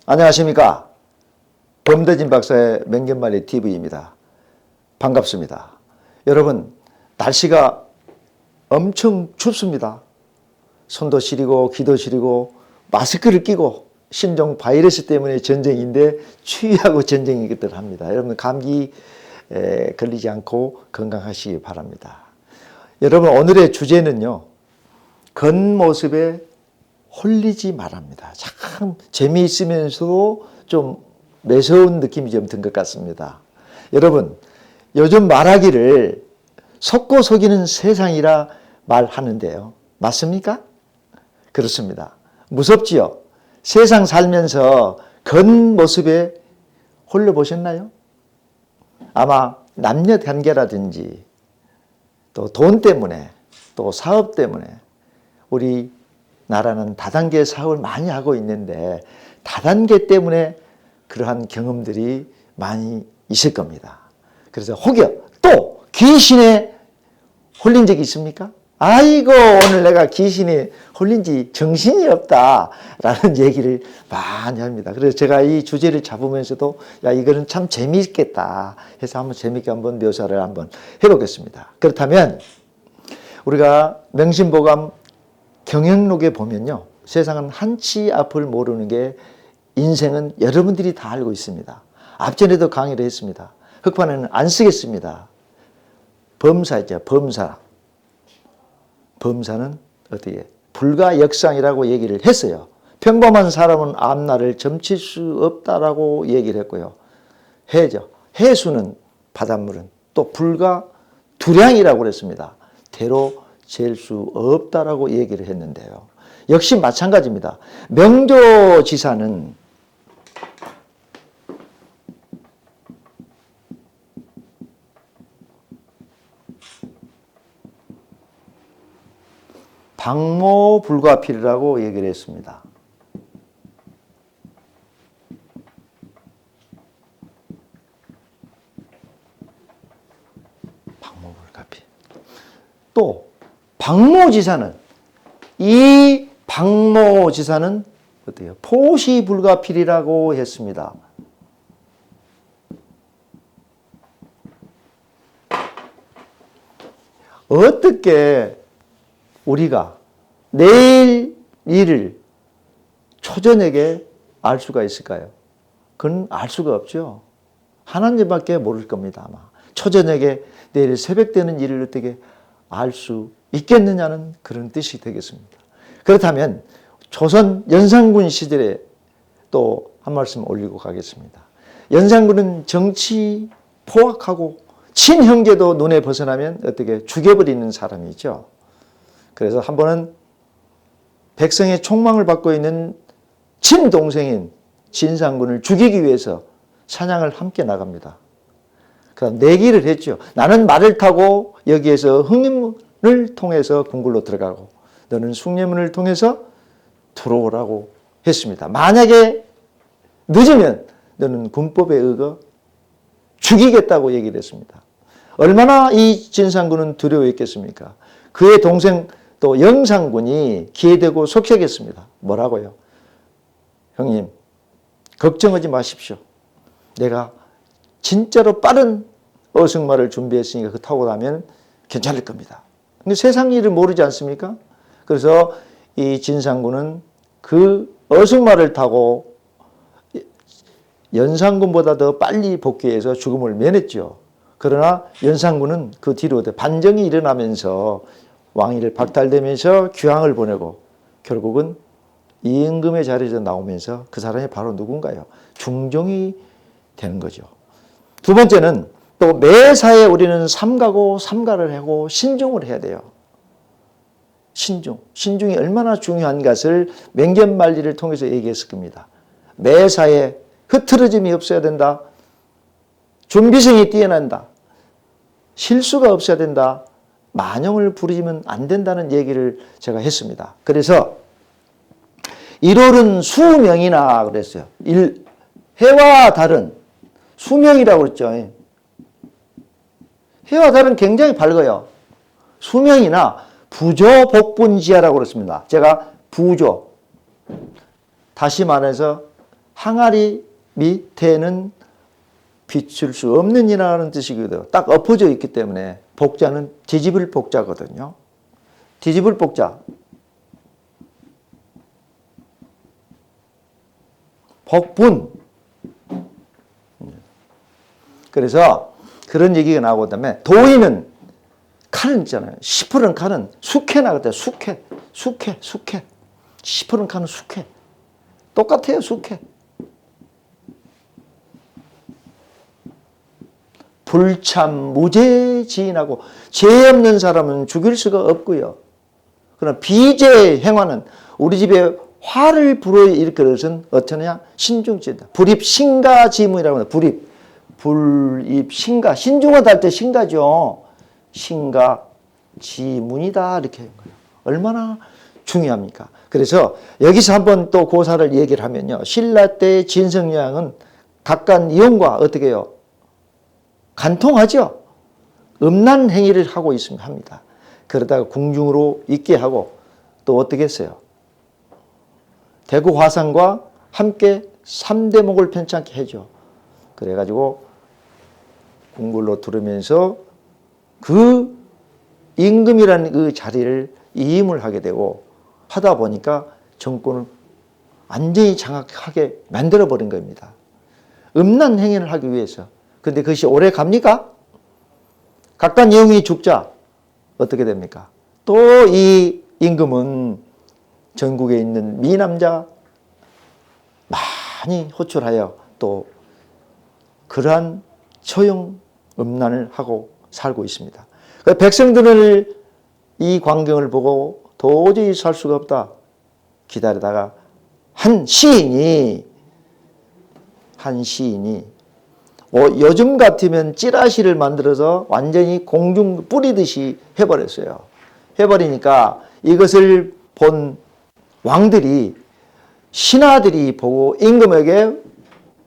안녕하십니까. 범대진 박사의 맹견말리 TV입니다. 반갑습니다. 여러분, 날씨가 엄청 춥습니다. 손도 시리고 귀도 시리고 마스크를 끼고 신종 바이러스 때문에 전쟁인데 추위하고 전쟁이기들 합니다. 여러분 감기 걸리지 않고 건강하시기 바랍니다. 여러분 오늘의 주제는요. 겉모습에 홀리지 말랍니다. 참 재미있으면서도 좀 매서운 느낌이 좀 든 것 같습니다. 여러분 요즘 말하기를 속고 속이는 세상이라 말하는데요. 맞습니까? 그렇습니다. 무섭지요? 세상 살면서 겉모습에 홀려보셨나요? 아마 남녀 관계라든지 또 돈 때문에 또 사업 때문에 우리 나라는 다단계 사업을 많이 하고 있는데 다단계 때문에 그러한 경험들이 많이 있을 겁니다. 그래서 혹여 또 귀신에 홀린 적이 있습니까? 아이고 오늘 내가 귀신에 홀린 지 정신이 없다라는 얘기를 많이 합니다. 그래서 제가 이 주제를 잡으면서도 야 이거는 참 재미있겠다 해서 한번 재미있게 한번 묘사를 한번 해보겠습니다. 그렇다면 우리가 명심보감 경영록에 보면요. 세상은 한치 앞을 모르는 게 인생은 여러분들이 다 알고 있습니다. 앞전에도 강의를 했습니다. 흑판에는 안 쓰겠습니다. 범사죠. 범사. 범사는 어떻게 불가역상이라고 얘기를 했어요. 평범한 사람은 앞날을 점칠 수 없다라고 얘기를 했고요. 해죠. 해수는 바닷물은 또 불가두량이라고 그랬습니다. 대로 잴 수 없다라고 얘기를 했는데요. 역시 마찬가지입니다. 명조지사는 방모불가필이라고 얘기를 했습니다. 방모불가필. 또 방모지사는 이 방모지사는 어때요? 포시불가필이라고 했습니다. 어떻게 우리가 내일 일을 초저녁에 알 수가 있을까요? 그건 알 수가 없죠. 하나님밖에 모를 겁니다. 아마 초저녁에 내일 새벽 되는 일을 어떻게 알 수 있겠느냐는 그런 뜻이 되겠습니다. 그렇다면 조선 연산군 시절에 또 한 말씀 올리고 가겠습니다. 연산군은 정치 포악하고 친형제도 눈에 벗어나면 어떻게 죽여버리는 사람이죠. 그래서 한 번은 백성의 총망을 받고 있는 친동생인 진상군을 죽이기 위해서 사냥을 함께 나갑니다. 그다음 내기를 했죠. 나는 말을 타고 여기에서 흑림문을 통해서 궁굴로 들어가고 너는 숭례문을 통해서 들어오라고 했습니다. 만약에 늦으면 너는 군법에 의거 죽이겠다고 얘기를 했습니다. 얼마나 이 진상군은 두려워했겠습니까? 그의 동생 또 영상군이 기회되고 속삭였습니다. 뭐라고요? 형님, 걱정하지 마십시오. 내가 진짜로 빠른 어승말을 준비했으니까 그 타고 나면 괜찮을 겁니다. 근데 세상 일을 모르지 않습니까? 그래서 이 진상군은 그 어승말을 타고 연산군보다 더 빨리 복귀해서 죽음을 면했죠. 그러나 연산군은 그 뒤로 반정이 일어나면서 왕위를 박탈되면서 귀향을 보내고 결국은 임금의 자리에서 나오면서 그 사람이 바로 누군가요? 중종이 되는 거죠. 두 번째는 또 매사에 우리는 삼가고 삼가를 하고 신중을 해야 돼요. 신중. 신중이 얼마나 중요한 것을 맹견말리를 통해서 얘기했을 겁니다. 매사에 흐트러짐이 없어야 된다. 준비성이 뛰어난다. 실수가 없어야 된다. 만용을 부리면 안 된다는 얘기를 제가 했습니다. 그래서 1월은 수명이나 그랬어요. 해와 달은 수명이라고 그랬죠. 해와 달은 굉장히 밝아요. 수명이나 부조복분지하라고 그랬습니다. 제가 부조, 다시 말해서 항아리 밑에는 비출 수 없는 이라는 뜻이거든요. 딱 엎어져 있기 때문에 복자는 뒤집을 복자거든요. 뒤집을 복자. 복분. 그래서 그런 얘기가 나오고 그다음에 도인은 칼은 있잖아요. 시퍼런 칼은 숙회 나거든요. 숙회. 시퍼런 칼은 숙회. 똑같아요. 숙회. 불참 무죄지인하고 죄 없는 사람은 죽일 수가 없고요. 그러나 비죄 행화는 우리 집에 화를 불어일으킬 것은 어떠냐? 신중죄다. 불입 신가지문이라고 합니다. 불입 신가. 신중하다 할 때 신가죠. 신가 지문이다 이렇게 하는 거예요. 얼마나 중요합니까? 그래서 여기서 한번 또 고사를 얘기를 하면요. 신라 때 진성여왕은 각간 이용과 어떻게 해요? 간통하죠. 음란 행위를 하고 있습니다. 합니다. 그러다가 궁중으로 있게 하고 또 어떻게 했어요? 대구 화상과 함께 3대목을 편찮게 해줘. 그래가지고 궁궐로 들으면서 그 임금이라는 그 자리를 이임을 하게 되고 하다 보니까 정권을 완전히 장악하게 만들어버린 겁니다. 음란 행위를 하기 위해서. 근데 그것이 오래 갑니까? 각각 영웅이 죽자 어떻게 됩니까? 또 이 임금은 전국에 있는 미남자 많이 호출하여 또 그러한 처형 음란을 하고 살고 있습니다. 백성들은 이 광경을 보고 도저히 살 수가 없다 기다리다가 한 시인이 요즘 같으면 찌라시를 만들어서 완전히 공중 뿌리듯이 해버렸어요. 해버리니까 이것을 본 왕들이 신하들이 보고 임금에게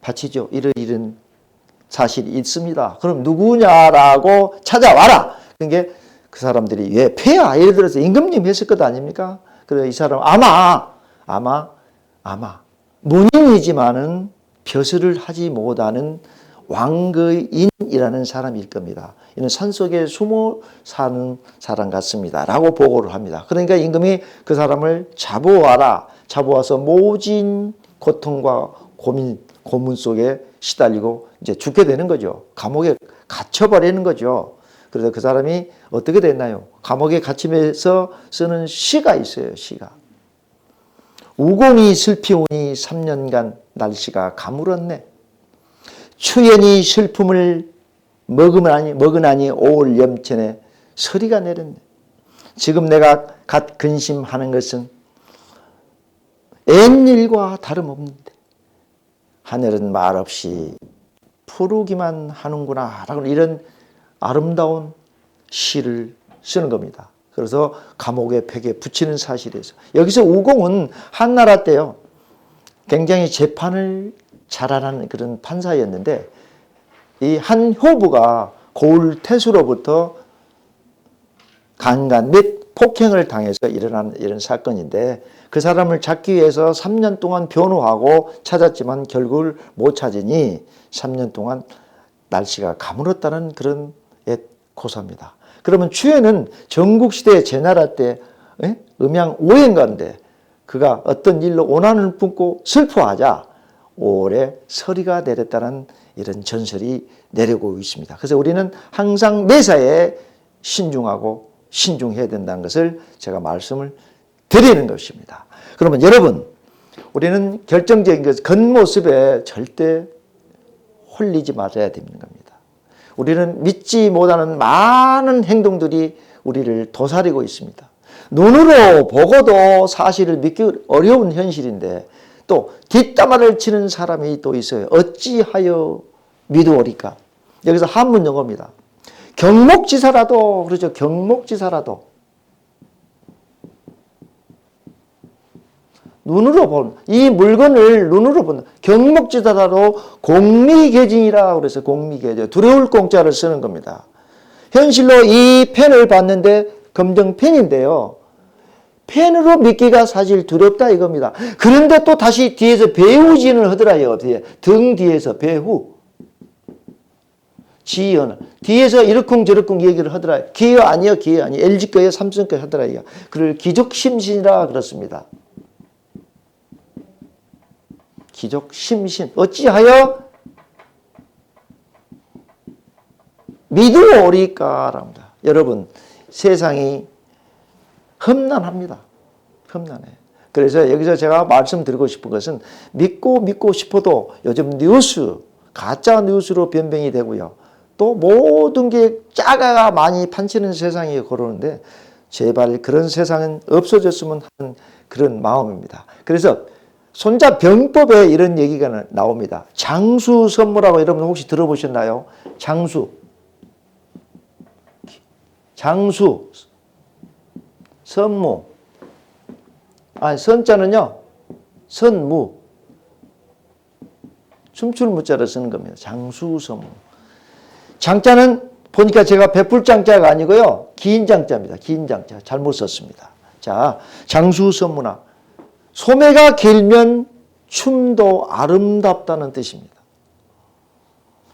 바치죠. 이런 사실이 있습니다. 그럼 누구냐라고 찾아와라. 그러니까 그 사람들이 왜 폐하 예를 들어서 임금님 했을 것 아닙니까? 그래서 이 사람 아마 문인이지만은 벼슬을 하지 못하는 왕거인이라는 사람일 겁니다. 이는 산속에 숨어 사는 사람 같습니다. 라고 보고를 합니다. 그러니까 임금이 그 사람을 잡아와라. 잡아와서 모진 고통과 고문 속에 시달리고 이제 죽게 되는 거죠. 감옥에 갇혀버리는 거죠. 그래서 그 사람이 어떻게 됐나요? 감옥에 갇히면서 쓰는 시가 있어요. 시가. 우공이 슬피우니 3년간 날씨가 가물었네. 추연이 슬픔을 먹으나니 올 염천에 서리가 내렸네. 지금 내가 갓 근심하는 것은 옛일과 다름없는데 하늘은 말없이 푸르기만 하는구나 라고 이런 아름다운 시를 쓰는 겁니다. 그래서 감옥에 벽에 붙이는 사실에서 여기서 우공은 한나라 때요 굉장히 재판을 잘하는 그런 판사였는데 이 한 효부가 고을 태수로부터 강간 및 폭행을 당해서 일어난 이런 사건인데 그 사람을 잡기 위해서 3년 동안 변호하고 찾았지만 결국을 못 찾으니 3년 동안 날씨가 가물었다는 그런 옛 고사입니다. 그러면 추연은 전국시대 제나라 때 음양 오행가인데 그가 어떤 일로 오난을 품고 슬퍼하자 올해 서리가 내렸다는 이런 전설이 내려오고 있습니다. 그래서 우리는 항상 매사에 신중하고 신중해야 된다는 것을 제가 말씀을 드리는 것입니다. 그러면 여러분 우리는 결정적인 것 겉모습에 절대 홀리지 말아야 되는 겁니다. 우리는 믿지 못하는 많은 행동들이 우리를 도사리고 있습니다. 눈으로 보고도 사실을 믿기 어려운 현실인데 또 뒷담화를 치는 사람이 또 있어요. 어찌하여 믿으오리까? 여기서 한문 영어입니다. 경목지사라도 그렇죠. 경목지사라도 눈으로 본 이 물건을 눈으로 본다. 경목지사라도 공미계진이라 그래서 공미계진 두려울 공자를 쓰는 겁니다. 현실로 이 펜을 봤는데 검정펜인데요. 펜으로 믿기가 사실 두렵다 이겁니다. 그런데 또 다시 뒤에서 배후진을 하더라요. 등 뒤에서 배후. 지연. 뒤에서 이러쿵저러쿵 얘기를 하더라요. 기어 아니요, 기어 아니요. LG 거예요, 삼성 거 하더라요. 그를 기족심신이라 그렇습니다. 기족심신. 어찌하여 믿으오리까랍니다. 여러분, 세상이 험난합니다. 험난해. 그래서 여기서 제가 말씀드리고 싶은 것은 믿고 싶어도 요즘 뉴스, 가짜 뉴스로 변병이 되고요. 또 모든 게 짜가가 많이 판치는 세상이 그러는데 제발 그런 세상은 없어졌으면 하는 그런 마음입니다. 그래서 손자병법에 이런 얘기가 나옵니다. 장수선무라고 여러분 혹시 들어보셨나요? 장수, 선무. 아니, 선자는요, 선무. 춤출 무자를 쓰는 겁니다. 장수선무. 장자는 보니까 제가 베풀장자가 아니고요. 긴 장자입니다. 긴 장자. 잘못 썼습니다. 자, 장수선무나. 소매가 길면 춤도 아름답다는 뜻입니다.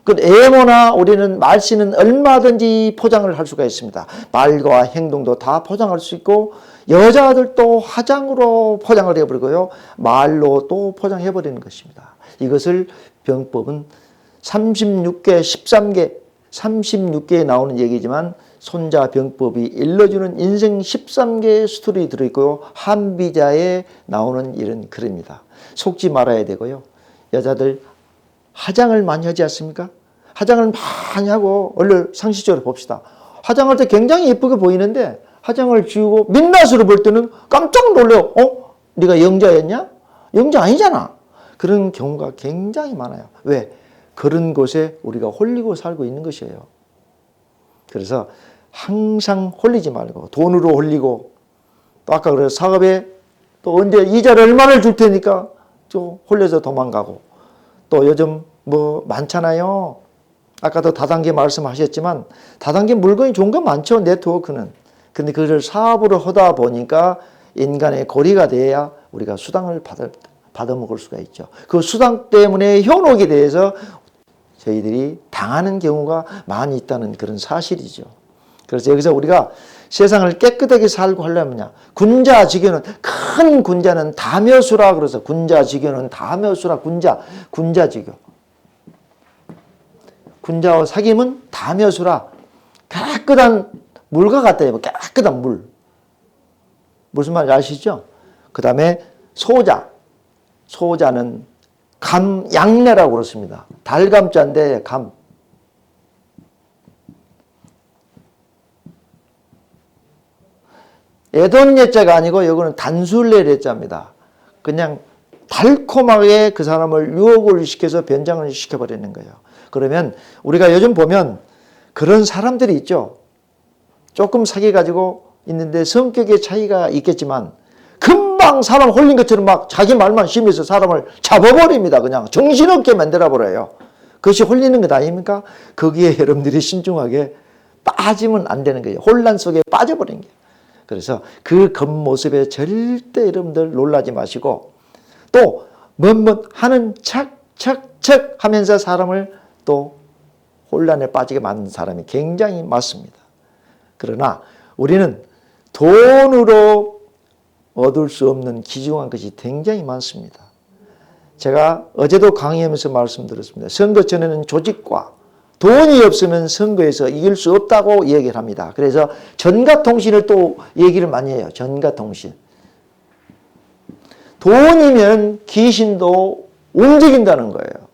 그 애모나 우리는 말씨는 얼마든지 포장을 할 수가 있습니다. 말과 행동도 다 포장할 수 있고 여자들도 화장으로 포장을 해버리고요. 말로 또 포장해버리는 것입니다. 이것을 병법은 36개, 13개, 36개에 나오는 얘기지만 손자병법이 일러주는 인생 13개의 스토리 들어있고요. 한비자에 나오는 이런 글입니다. 속지 말아야 되고요. 여자들 화장을 많이 하지 않습니까? 화장을 많이 하고 얼른 상식적으로 봅시다. 화장할 때 굉장히 예쁘게 보이는데 화장을 지우고 민낯으로 볼 때는 깜짝 놀래요. 네가 영자였냐? 영자 아니잖아. 그런 경우가 굉장히 많아요. 왜? 그런 곳에 우리가 홀리고 살고 있는 것이에요. 그래서 항상 홀리지 말고 돈으로 홀리고 또 아까 그래서 사업에 또 언제 이자를 얼마를 줄 테니까 또 홀려서 도망가고 또 요즘 뭐 많잖아요. 아까도 다단계 말씀하셨지만 다단계 물건이 좋은 건 많죠. 네트워크는. 근데 그걸 사업으로 하다 보니까 인간의 고리가 돼야 우리가 수당을 받아먹을 수가 있죠. 그 수당 때문에 현혹에 대해서 저희들이 당하는 경우가 많이 있다는 그런 사실이죠. 그래서 여기서 우리가 세상을 깨끗하게 살고 하려면요. 군자지교는 큰 군자는 다묘수라 그래서 군자지교는 다묘수라 군자지교. 군자와 사귐은 다묘수라 깨끗한 물과 같다. 깨끗한 물. 무슨 말인지 아시죠? 그 다음에 소자는 양내라고 그렇습니다. 달감자인데 감. 애돈예자가 아니고 이거는 단술례례자입니다. 그냥 달콤하게 그 사람을 유혹을 시켜서 변장을 시켜버리는 거예요. 그러면 우리가 요즘 보면 그런 사람들이 있죠. 조금 사귀어가지고 있는데 성격의 차이가 있겠지만 금방 사람 홀린 것처럼 막 자기 말만 심해서 사람을 잡아버립니다. 그냥 정신없게 만들어버려요. 그것이 홀리는 것 아닙니까? 거기에 여러분들이 신중하게 빠지면 안 되는 거예요. 혼란 속에 빠져버린 거예요. 그래서 그 겉모습에 절대 여러분들 놀라지 마시고 또 하는 척 하면서 사람을 또 혼란에 빠지게 만든 사람이 굉장히 많습니다. 그러나 우리는 돈으로 얻을 수 없는 귀중한 것이 굉장히 많습니다. 제가 어제도 강의하면서 말씀드렸습니다. 선거 전에는 조직과 돈이 없으면 선거에서 이길 수 없다고 얘기를 합니다. 그래서 전가통신을 또 얘기를 많이 해요. 전가통신. 돈이면 귀신도 움직인다는 거예요.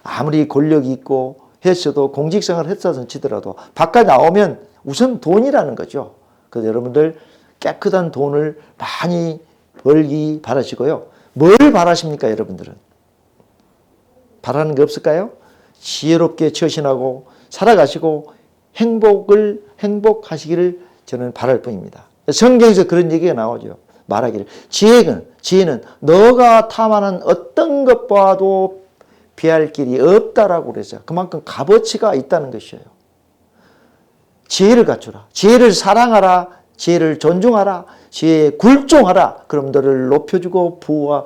아무리 권력이 있고 했어도 공직생활을 했다든 치더라도 바깥 나오면 우선 돈이라는 거죠. 그래서 여러분들 깨끗한 돈을 많이 벌기 바라시고요. 뭘 바라십니까, 여러분들은? 바라는 게 없을까요? 지혜롭게 처신하고 살아가시고 행복하시기를 저는 바랄 뿐입니다. 성경에서 그런 얘기가 나오죠. 말하기를 지혜는 너가 탐하는 어떤 것과도 비할 길이 없다라고 그랬어요. 그만큼 값어치가 있다는 것이에요. 지혜를 갖추라. 지혜를 사랑하라. 지혜를 존중하라. 지혜에 굴종하라. 그럼 너를 높여주고 부와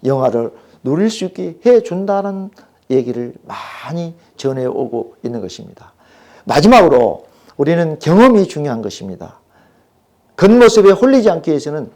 영화를 누릴 수 있게 해준다는 얘기를 많이 전해오고 있는 것입니다. 마지막으로 우리는 경험이 중요한 것입니다. 겉모습에 홀리지 않기 위해서는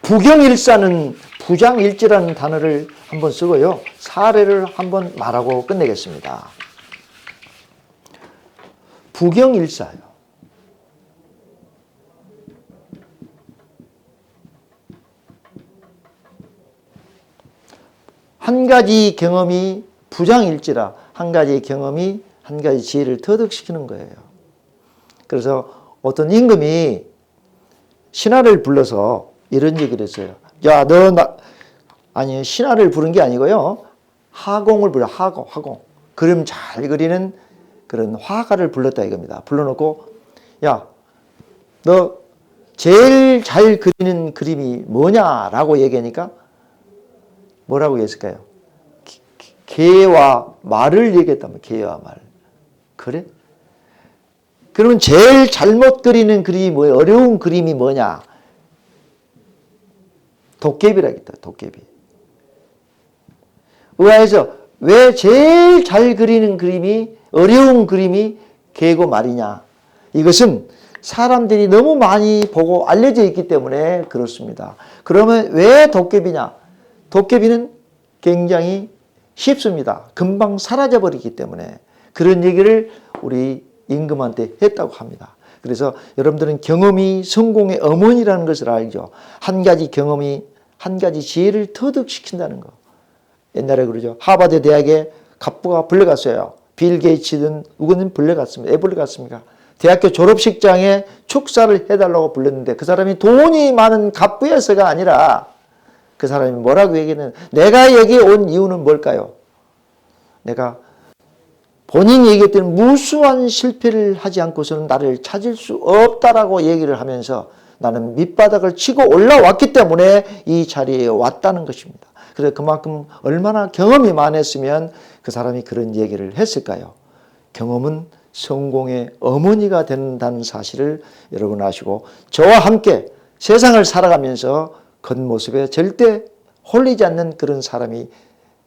부경일사는 부장일지라는 단어를 한번 쓰고요. 사례를 한번 말하고 끝내겠습니다. 부경일사요. 한 가지 경험이 부장일지라 한 가지 경험이 한 가지 지혜를 터득시키는 거예요. 그래서 어떤 임금이 신하를 불러서 이런 얘기를 했어요. 야, 아니, 신하를 부른 게 아니고요. 하공을 불러, 하공. 그림 잘 그리는 그런 화가를 불렀다 이겁니다. 불러놓고, 야, 너 제일 잘 그리는 그림이 뭐냐라고 얘기하니까 뭐라고 했을까요? 개와 말을 얘기했다면 개와 말. 그래? 그러면 제일 잘못 그리는 그림이 뭐예요? 어려운 그림이 뭐냐? 도깨비라겠다. 도깨비. 의아해서 왜 제일 잘 그리는 그림이 어려운 그림이 개고 말이냐? 이것은 사람들이 너무 많이 보고 알려져 있기 때문에 그렇습니다. 그러면 왜 도깨비냐? 도깨비는 굉장히 쉽습니다. 금방 사라져버리기 때문에 그런 얘기를 우리 임금한테 했다고 합니다. 그래서 여러분들은 경험이 성공의 어머니라는 것을 알죠. 한 가지 경험이 한 가지 지혜를 터득시킨다는 거. 옛날에 그러죠. 하버드 대학에 갑부가 불려갔어요. 빌 게이츠든 누구는 불려갔습니다. 왜 불려갔습니까? 대학교 졸업식장에 축사를 해달라고 불렀는데 그 사람이 돈이 많은 갑부여서가 아니라 그 사람이 뭐라고 얘기했는 내가 여기 온 이유는 뭘까요? 내가 본인이 얘기했던 무수한 실패를 하지 않고서는 나를 찾을 수 없다라고 얘기를 하면서 나는 밑바닥을 치고 올라왔기 때문에 이 자리에 왔다는 것입니다. 그래서 그만큼 얼마나 경험이 많았으면 그 사람이 그런 얘기를 했을까요? 경험은 성공의 어머니가 된다는 사실을 여러분 아시고 저와 함께 세상을 살아가면서 겉모습에 절대 홀리지 않는 그런 사람이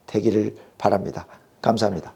되기를 바랍니다. 감사합니다.